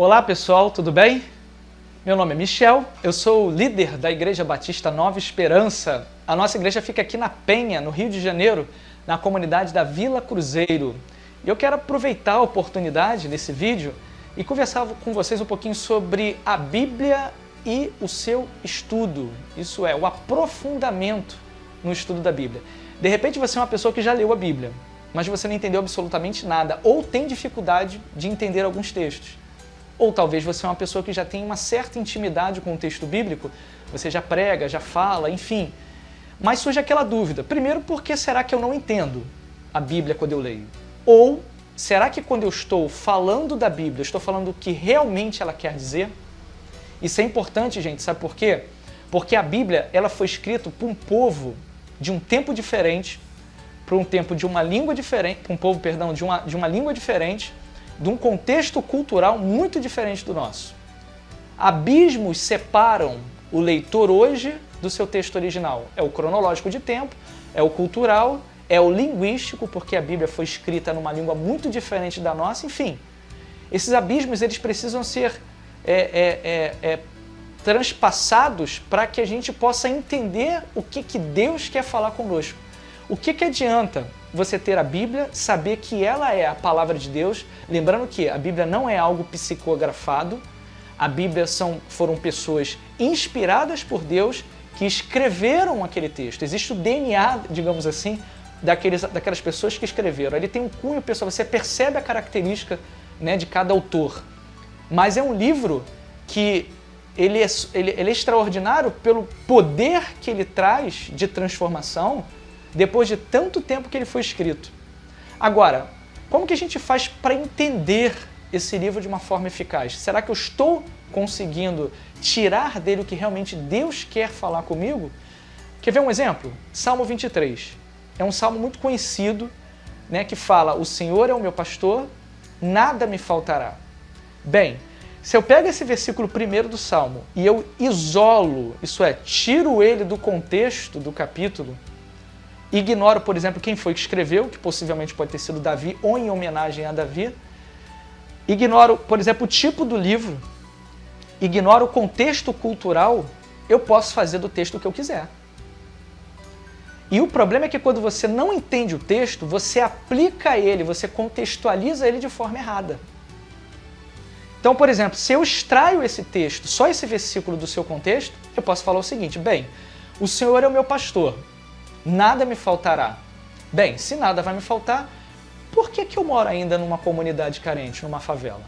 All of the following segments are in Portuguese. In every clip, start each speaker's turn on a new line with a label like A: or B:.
A: Olá pessoal, tudo bem? Meu nome é Michel, eu sou o líder da Igreja Batista Nova Esperança. A nossa igreja fica aqui na Penha, no Rio de Janeiro, na comunidade da Vila Cruzeiro. E eu quero aproveitar a oportunidade nesse vídeo e conversar com vocês um pouquinho sobre a Bíblia e o seu estudo. Isso é, o aprofundamento no estudo da Bíblia. De repente você é uma pessoa que já leu a Bíblia, mas você não entendeu absolutamente nada ou tem dificuldade de entender alguns textos. Ou talvez você é uma pessoa que já tem uma certa intimidade com o texto bíblico, você já prega, já fala, enfim. Mas surge aquela dúvida. Primeiro, por que será que eu não entendo a Bíblia quando eu leio? Ou será que quando eu estou falando da Bíblia, eu estou falando o que realmente ela quer dizer? Isso é importante, gente, sabe por quê? Porque a Bíblia ela foi escrita por um povo de um tempo diferente, para um tempo de uma língua diferente, para um povo, perdão, de uma língua diferente, de um contexto cultural muito diferente do nosso. Abismos separam o leitor hoje do seu texto original. É o cronológico de tempo, é o cultural, é o linguístico, porque a Bíblia foi escrita numa língua muito diferente da nossa, enfim. Esses abismos eles precisam ser transpassados para que a gente possa entender o que Deus quer falar conosco. O que adianta você ter a Bíblia, saber que ela é a palavra de Deus, lembrando que a Bíblia não é algo psicografado, a Bíblia foram pessoas inspiradas por Deus que escreveram aquele texto. Existe o DNA, digamos assim, daquelas pessoas que escreveram. Ele tem um cunho pessoal, você percebe a característica, né, de cada autor. Mas é um livro que ele é extraordinário pelo poder que ele traz de transformação depois de tanto tempo que ele foi escrito. Agora, como que a gente faz para entender esse livro de uma forma eficaz? Será que eu estou conseguindo tirar dele o que realmente Deus quer falar comigo? Quer ver um exemplo? Salmo 23. É um salmo muito conhecido, né, que fala: o Senhor é o meu pastor, nada me faltará. Bem, se eu pego esse versículo primeiro do salmo e eu isolo, isso é, tiro ele do contexto do capítulo, ignoro, por exemplo, quem foi que escreveu, que possivelmente pode ter sido Davi ou em homenagem a Davi. Ignoro, por exemplo, o tipo do livro. Ignoro o contexto cultural. Eu posso fazer do texto o que eu quiser. E o problema é que quando você não entende o texto, você aplica ele, você contextualiza ele de forma errada. Então, por exemplo, se eu extraio esse texto, só esse versículo do seu contexto, eu posso falar o seguinte: bem, o Senhor é o meu pastor, nada me faltará. Bem, se nada vai me faltar, por que eu moro ainda numa comunidade carente, numa favela?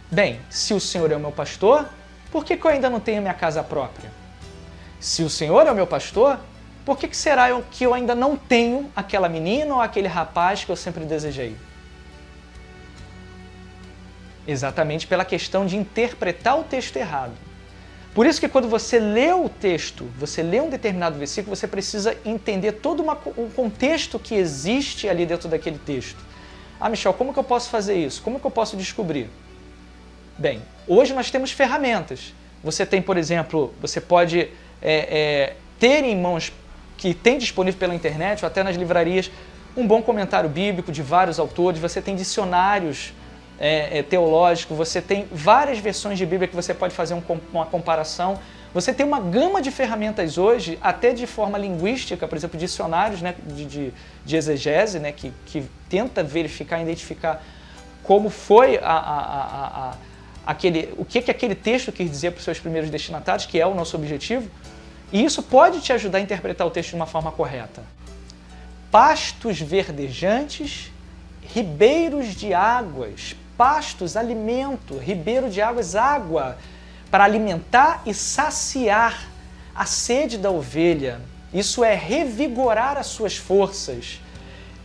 A: Bem, se o Senhor é o meu pastor, por que eu ainda não tenho minha casa própria? Se o Senhor é o meu pastor, por que será que eu ainda não tenho aquela menina ou aquele rapaz que eu sempre desejei? Exatamente pela questão de interpretar o texto errado. Por isso que quando você lê o texto, você lê um determinado versículo, você precisa entender todo um contexto que existe ali dentro daquele texto. Ah, Michel, como que eu posso fazer isso? Como que eu posso descobrir? Bem, hoje nós temos ferramentas. Você tem, por exemplo, você pode ter em mãos, que tem disponível pela internet ou até nas livrarias, um bom comentário bíblico de vários autores, você tem dicionários teológico, você tem várias versões de Bíblia que você pode fazer uma comparação. Você tem uma gama de ferramentas hoje, até de forma linguística, por exemplo, dicionários, né, de exegese, né, que tenta verificar, identificar como foi o que aquele texto quis dizer para os seus primeiros destinatários, que é o nosso objetivo. E isso pode te ajudar a interpretar o texto de uma forma correta. Pastos verdejantes, ribeiros de águas, pastos, alimento, ribeiro de águas, água, para alimentar e saciar a sede da ovelha. Isso é revigorar as suas forças.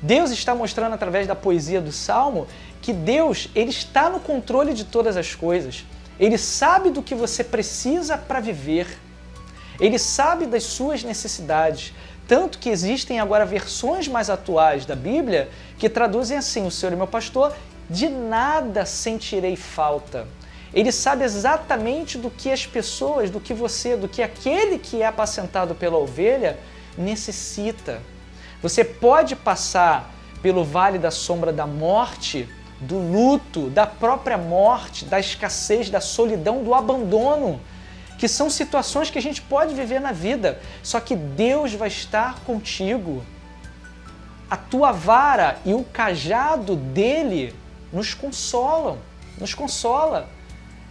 A: Deus está mostrando através da poesia do Salmo que Deus ele está no controle de todas as coisas. Ele sabe do que você precisa para viver. Ele sabe das suas necessidades. Tanto que existem agora versões mais atuais da Bíblia que traduzem assim: o Senhor é meu pastor, de nada sentirei falta. Ele sabe exatamente do que as pessoas, do que aquele que é apacentado pela ovelha necessita. Você pode passar pelo vale da sombra da morte, do luto, da própria morte, da escassez, da solidão, do abandono, que são situações que a gente pode viver na vida, só que Deus vai estar contigo. A tua vara e o cajado dele nos consolam, nos consola.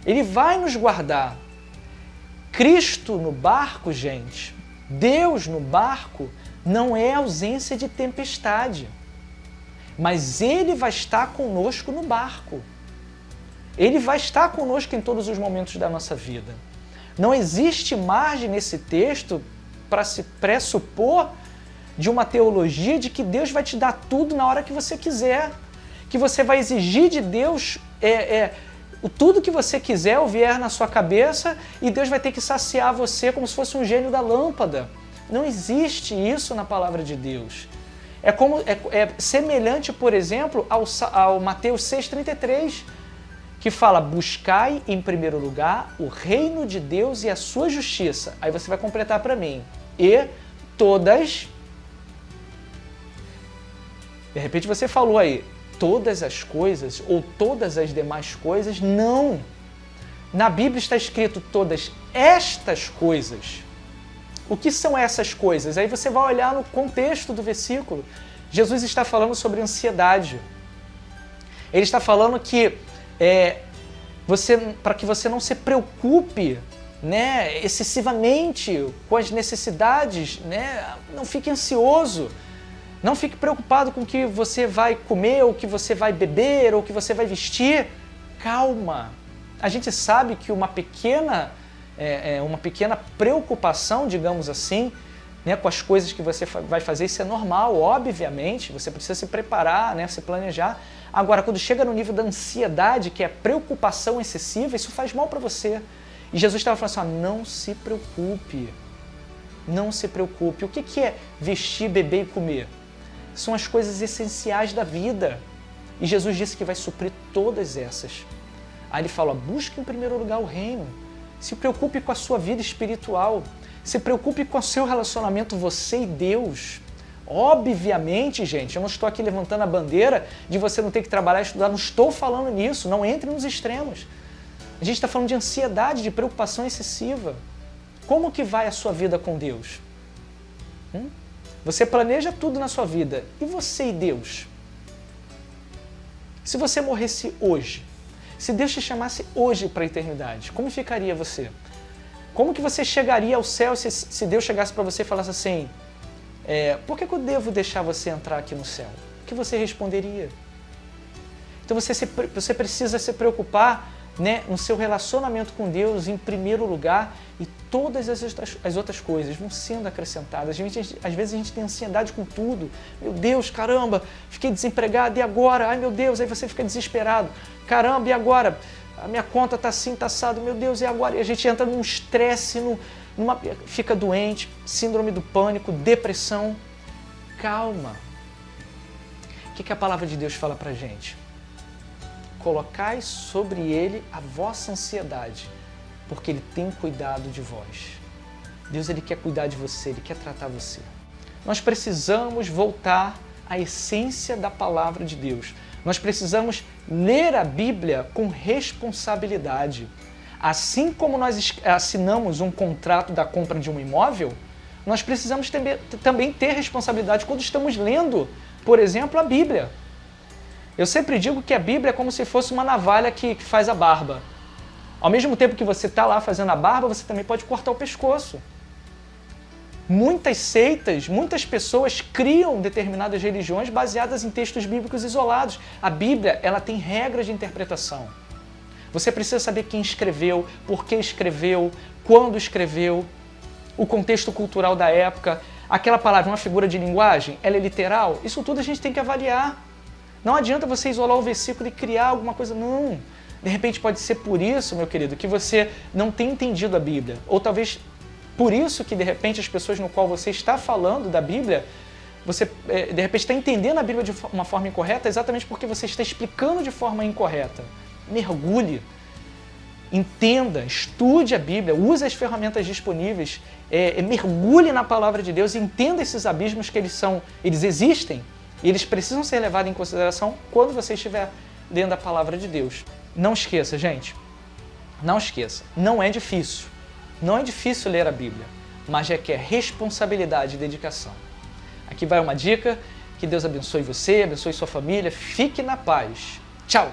A: Ele vai nos guardar. Cristo no barco, gente, Deus no barco, não é ausência de tempestade, mas Ele vai estar conosco no barco. Ele vai estar conosco em todos os momentos da nossa vida. Não existe margem nesse texto para se pressupor de uma teologia de que Deus vai te dar tudo na hora que você quiser, que você vai exigir de Deus tudo que você quiser ou vier na sua cabeça e Deus vai ter que saciar você como se fosse um gênio da lâmpada. Não existe isso na palavra de Deus. É semelhante, por exemplo, ao Mateus 6,33, que fala: buscai em primeiro lugar o reino de Deus e a sua justiça. Aí você vai completar para mim. E todas... De repente você falou aí, todas as coisas ou todas as demais coisas. Não! Na Bíblia está escrito todas estas coisas. O que são essas coisas? Aí você vai olhar no contexto do versículo. Jesus está falando sobre ansiedade. Ele está falando que para que você não se preocupe, né, excessivamente com as necessidades, né, não fique ansioso. Não fique preocupado com o que você vai comer, ou o que você vai beber, ou o que você vai vestir. Calma. A gente sabe que uma pequena preocupação, digamos assim, né, com as coisas que você vai fazer, isso é normal, obviamente. Você precisa se preparar, né, se planejar. Agora, quando chega no nível da ansiedade, que é preocupação excessiva, isso faz mal para você. E Jesus estava falando assim, não se preocupe. Não se preocupe. O que é vestir, beber e comer? São as coisas essenciais da vida. E Jesus disse que vai suprir todas essas. Aí ele fala, busque em primeiro lugar o reino. Se preocupe com a sua vida espiritual. Se preocupe com o seu relacionamento, você e Deus. Obviamente, gente, eu não estou aqui levantando a bandeira de você não ter que trabalhar e estudar. Não estou falando nisso. Não entre nos extremos. A gente está falando de ansiedade, de preocupação excessiva. Como que vai a sua vida com Deus? Você planeja tudo na sua vida. E você e Deus? Se você morresse hoje, se Deus te chamasse hoje para a eternidade, como ficaria você? Como que você chegaria ao céu se Deus chegasse para você e falasse assim, por que eu devo deixar você entrar aqui no céu? O que você responderia? Então você precisa se preocupar, né, no seu relacionamento com Deus em primeiro lugar, e todas as outras coisas vão sendo acrescentadas. Às vezes a gente tem ansiedade com tudo. Meu Deus, caramba, fiquei desempregado, e agora? Ai meu Deus, aí você fica desesperado. Caramba, e agora? A minha conta está assim, está assado, meu Deus, e agora? E a gente entra num estresse, fica doente, síndrome do pânico, depressão. Calma. O que a palavra de Deus fala pra gente? Colocai sobre ele a vossa ansiedade, porque ele tem cuidado de vós. Deus, ele quer cuidar de você, ele quer tratar você. Nós precisamos voltar à essência da palavra de Deus. Nós precisamos ler a Bíblia com responsabilidade. Assim como nós assinamos um contrato da compra de um imóvel, nós precisamos também ter responsabilidade quando estamos lendo, por exemplo, a Bíblia. Eu sempre digo que a Bíblia é como se fosse uma navalha que faz a barba. Ao mesmo tempo que você está lá fazendo a barba, você também pode cortar o pescoço. Muitas seitas, muitas pessoas criam determinadas religiões baseadas em textos bíblicos isolados. A Bíblia, ela tem regras de interpretação. Você precisa saber quem escreveu, por que escreveu, quando escreveu, o contexto cultural da época. Aquela palavra, uma figura de linguagem, ela é literal? Isso tudo a gente tem que avaliar. Não adianta você isolar o versículo e criar alguma coisa, não. De repente pode ser por isso, meu querido, que você não tem entendido a Bíblia. Ou talvez por isso que, de repente, as pessoas no qual você está falando da Bíblia, você, de repente, está entendendo a Bíblia de uma forma incorreta, exatamente porque você está explicando de forma incorreta. Mergulhe, entenda, estude a Bíblia, use as ferramentas disponíveis, mergulhe na palavra de Deus e entenda esses abismos que eles existem. E eles precisam ser levados em consideração quando você estiver lendo a palavra de Deus. Não esqueça, gente, não esqueça, não é difícil. Não é difícil ler a Bíblia, mas requer responsabilidade e dedicação. Aqui vai uma dica, que Deus abençoe você, abençoe sua família, fique na paz. Tchau!